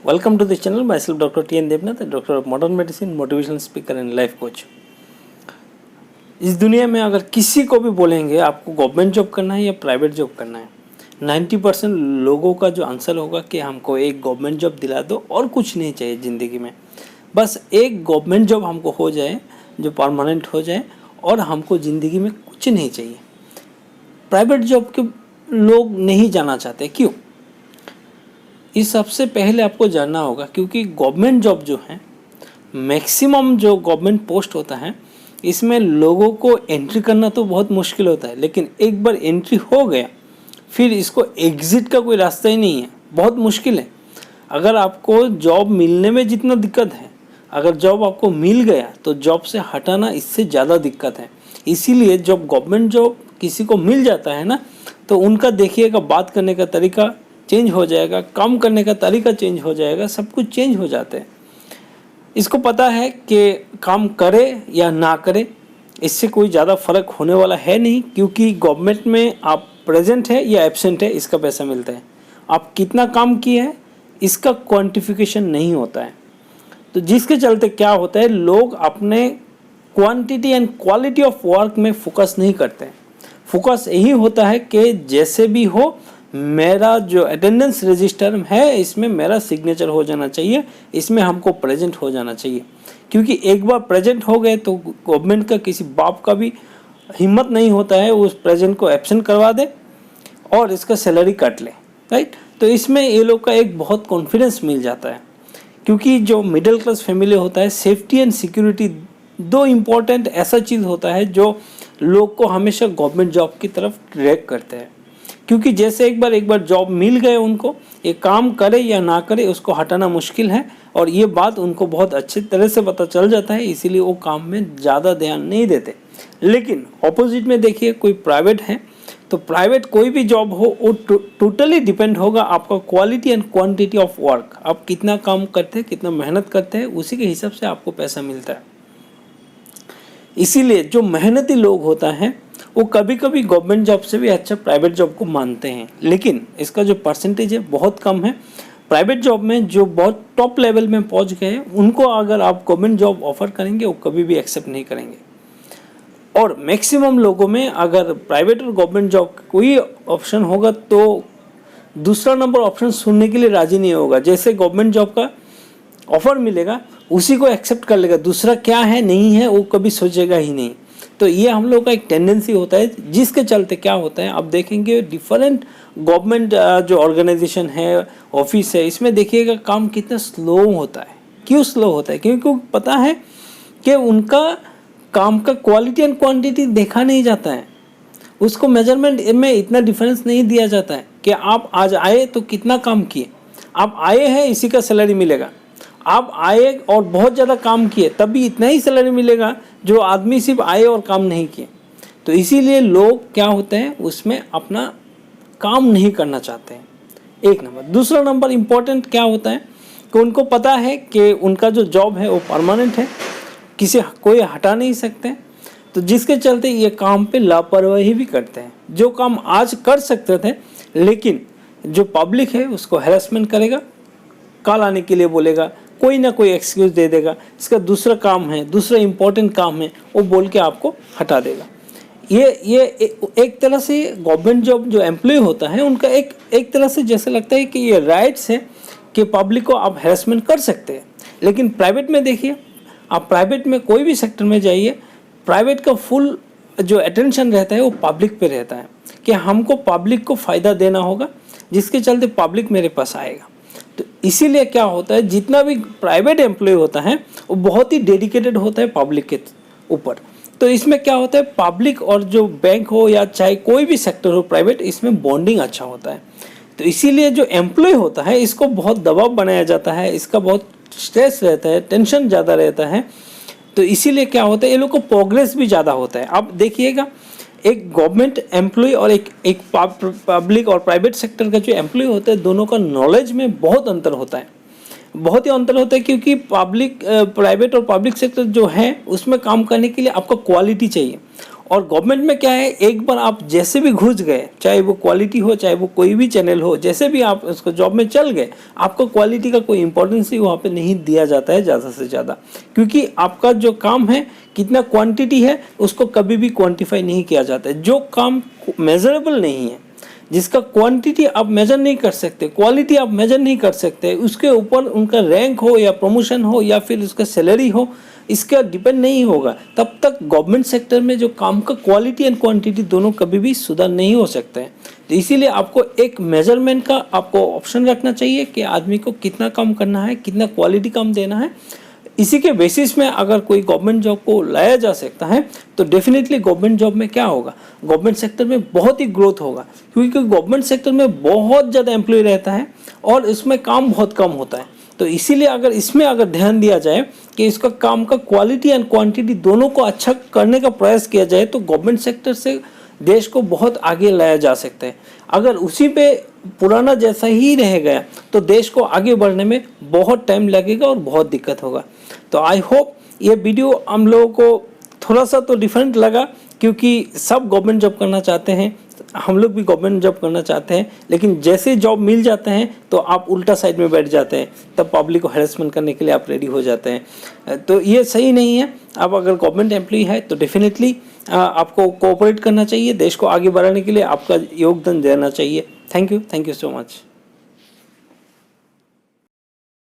Welcome to this channel. Myself doctor T N Devnath, doctor of modern medicine, motivational speaker and life coach. इस दुनिया में अगर किसी को भी बोलेंगे आपको गवर्नमेंट जॉब करना है या प्राइवेट जॉब करना है, 90% लोगों का जो आंसर होगा कि हमको एक गवर्नमेंट जॉब दिला दो और कुछ नहीं चाहिए ज़िंदगी में। बस एक गवर्नमेंट जॉब हमको हो जाए जो परमानेंट हो जाए और हमको ज़िंदगी में कुछ नहीं चाहिए। प्राइवेट जॉब के लोग नहीं जाना चाहते, क्यों? इस सबसे पहले आपको जानना होगा, क्योंकि गवर्नमेंट जॉब जो है, मैक्सिमम जो गवर्नमेंट पोस्ट होता है, इसमें लोगों को एंट्री करना तो बहुत मुश्किल होता है, लेकिन एक बार एंट्री हो गया फिर इसको एग्ज़िट का कोई रास्ता ही नहीं है, बहुत मुश्किल है। अगर आपको जॉब मिलने में जितना दिक्कत है, अगर जॉब आपको मिल गया तो जॉब से हटाना इससे ज़्यादा दिक्कत है। इसीलिए जब गवर्नमेंट जॉब किसी को मिल जाता है ना, तो उनका देखिएगा बात करने का तरीका चेंज हो जाएगा, काम करने का तरीका चेंज हो जाएगा, सब कुछ चेंज हो जाते हैं। इसको पता है कि काम करे या ना करे इससे कोई ज़्यादा फर्क होने वाला है नहीं, क्योंकि गवर्नमेंट में आप प्रेजेंट है या एब्सेंट है इसका पैसा मिलता है। आप कितना काम किए हैं इसका क्वांटिफिकेशन नहीं होता है। तो जिसके चलते क्या होता है, लोग अपने quantity and quality of work में फोकस नहीं करते हैं। फोकस यही होता है कि जैसे भी हो मेरा जो अटेंडेंस रजिस्टर है इसमें मेरा सिग्नेचर हो जाना चाहिए, इसमें हमको प्रेजेंट हो जाना चाहिए। क्योंकि एक बार प्रेजेंट हो गए तो गवर्नमेंट का किसी बाप का भी हिम्मत नहीं होता है उस प्रेजेंट को एब्सेंट करवा दे और इसका सैलरी काट ले, राइट। तो इसमें ये लोग का एक बहुत कॉन्फिडेंस मिल जाता है, क्योंकि जो मिडिल क्लास फैमिली होता है, सेफ्टी एंड सिक्योरिटी दो इम्पोर्टेंट ऐसा चीज़ होता है जो लोग को हमेशा गवर्नमेंट जॉब की तरफ डायरेक्ट करते हैं। क्योंकि जैसे एक बार जॉब मिल गए उनको, ये काम करे या ना करे उसको हटाना मुश्किल है, और ये बात उनको बहुत अच्छी तरह से पता चल जाता है, इसीलिए वो काम में ज़्यादा ध्यान नहीं देते। लेकिन ऑपोजिट में देखिए, कोई प्राइवेट है तो प्राइवेट कोई भी जॉब हो वो टोटली डिपेंड होगा आपका quality and quantity of work. आप कितना काम करते हैं, कितना मेहनत करते हैं, उसी के हिसाब से आपको पैसा मिलता है। इसीलिए जो मेहनती लोग होता है वो कभी कभी गवर्नमेंट जॉब से भी अच्छा प्राइवेट जॉब को मानते हैं, लेकिन इसका जो परसेंटेज है बहुत कम है। प्राइवेट जॉब में जो बहुत टॉप लेवल में पहुंच गए हैं उनको अगर आप गवर्नमेंट जॉब ऑफर करेंगे वो कभी भी एक्सेप्ट नहीं करेंगे। और मैक्सिमम लोगों में अगर प्राइवेट और गवर्नमेंट जॉब कोई ऑप्शन होगा तो दूसरा नंबर ऑप्शन सुनने के लिए राजी नहीं होगा। जैसे गवर्नमेंट जॉब का ऑफर मिलेगा उसी को एक्सेप्ट कर लेगा, दूसरा क्या है नहीं है वो कभी सोचेगा ही नहीं। तो ये हम लोग का एक टेंडेंसी होता है, जिसके चलते क्या होता है, आप देखेंगे डिफरेंट गवर्नमेंट जो ऑर्गेनाइजेशन है, ऑफिस है, इसमें देखिएगा काम कितना स्लो होता है। क्यों स्लो होता है? क्योंकि पता है कि उनका काम का क्वालिटी एंड क्वांटिटी देखा नहीं जाता है, उसको मेजरमेंट में इतना डिफरेंस नहीं दिया जाता है कि आप आज आए तो कितना काम किए, आप आए हैं इसी का सैलरी मिलेगा, आप आए और बहुत ज़्यादा काम किए तब भी इतना ही सैलरी मिलेगा जो आदमी सिर्फ आए और काम नहीं किए। तो इसीलिए लोग क्या होते हैं उसमें अपना काम नहीं करना चाहते हैं, एक नंबर। दूसरा नंबर इम्पोर्टेंट क्या होता है कि उनको पता है कि उनका जो जॉब है वो परमानेंट है, कोई हटा नहीं सकते, तो जिसके चलते ये काम पे लापरवाही भी करते हैं। जो काम आज कर सकते थे लेकिन जो पब्लिक है उसको हैरेसमेंट करेगा, कल आने के लिए बोलेगा, कोई ना कोई एक्सक्यूज़ दे देगा, इसका दूसरा काम है, दूसरा इम्पोर्टेंट काम है, वो बोल के आपको हटा देगा। ये एक तरह से गवर्नमेंट जॉब जो एम्प्लॉय होता है उनका एक तरह से जैसे लगता है कि ये राइट्स है कि पब्लिक को आप हैरेसमेंट कर सकते हैं। लेकिन प्राइवेट में देखिए, आप प्राइवेट में कोई भी सेक्टर में जाइए, प्राइवेट का फुल जो अटेंशन रहता है वो पब्लिक पे रहता है कि हमको पब्लिक को फ़ायदा देना होगा, जिसके चलते पब्लिक मेरे पास आएगा। तो इसीलिए क्या होता है, जितना भी प्राइवेट एम्प्लॉय होता है वो बहुत ही डेडिकेटेड होता है पब्लिक के ऊपर। तो इसमें क्या होता है, पब्लिक और जो बैंक हो या चाहे कोई भी सेक्टर हो प्राइवेट, इसमें बॉन्डिंग अच्छा होता है। तो इसीलिए जो एम्प्लॉय होता है इसको बहुत दबाव बनाया जाता है, इसका बहुत स्ट्रेस रहता है, टेंशन ज़्यादा रहता है। तो इसीलिए क्या होता है, ये लोग को प्रोग्रेस भी ज़्यादा होता है। अब देखिएगा, एक गवर्नमेंट एम्प्लॉय और एक पब्लिक और प्राइवेट सेक्टर का जो एम्प्लॉय होता है, दोनों का नॉलेज में बहुत अंतर होता है, बहुत ही अंतर होता है। क्योंकि प्राइवेट और पब्लिक सेक्टर जो है उसमें काम करने के लिए आपको क्वालिटी चाहिए, और गवर्नमेंट में क्या है, एक बार आप जैसे भी घुस गए, चाहे वो क्वालिटी हो चाहे वो कोई भी चैनल हो, जैसे भी आप उसको जॉब में चल गए, आपको क्वालिटी का कोई इंपॉर्टेंस ही वहाँ पे नहीं दिया जाता है ज़्यादा से ज़्यादा, क्योंकि आपका जो काम है कितना क्वांटिटी है उसको कभी भी क्वांटिफाई नहीं किया जाता है। जो काम मेजरेबल नहीं है, जिसका क्वांटिटी आप मेजर नहीं कर सकते, क्वालिटी आप मेजर नहीं कर सकते, उसके ऊपर उनका रैंक हो या प्रमोशन हो या फिर उसका सैलरी हो, इसका डिपेंड नहीं होगा, तब तक गवर्नमेंट सेक्टर में जो काम का क्वालिटी एंड क्वांटिटी दोनों कभी भी सुधार नहीं हो सकते हैं। तो इसीलिए आपको एक मेजरमेंट का आपको ऑप्शन रखना चाहिए कि आदमी को कितना काम करना है, कितना क्वालिटी काम देना है। इसी के बेसिस में अगर कोई गवर्नमेंट जॉब को लाया जा सकता है तो डेफिनेटली गवर्नमेंट जॉब में क्या होगा, गवर्नमेंट सेक्टर में बहुत ही ग्रोथ होगा, क्योंकि गवर्नमेंट सेक्टर में बहुत ज़्यादा एम्प्लॉय रहता है और इसमें काम बहुत कम होता है। तो इसीलिए अगर इसमें अगर ध्यान दिया जाए कि इसका काम का क्वालिटी एंड क्वांटिटी दोनों को अच्छा करने का प्रयास किया जाए तो गवर्नमेंट सेक्टर से देश को बहुत आगे लाया जा सकता है। अगर उसी पे पुराना जैसा ही रह गया तो देश को आगे बढ़ने में बहुत टाइम लगेगा और बहुत दिक्कत होगा। तो आई होप ये वीडियो हम लोगों को थोड़ा सा तो डिफरेंट लगा, क्योंकि सब गवर्नमेंट जॉब करना चाहते हैं, हम लोग भी गवर्नमेंट जॉब करना चाहते हैं, लेकिन जैसे जॉब मिल जाते हैं तो आप उल्टा साइड में बैठ जाते हैं, तब पब्लिक को हैरेसमेंट करने के लिए आप रेडी हो जाते हैं। तो ये सही नहीं है। आप अगर गवर्नमेंट एम्प्लॉय है तो डेफिनेटली आपको कोऑपरेट करना चाहिए, देश को आगे बढ़ाने के लिए आपका योगदान देना चाहिए। Thank you so much.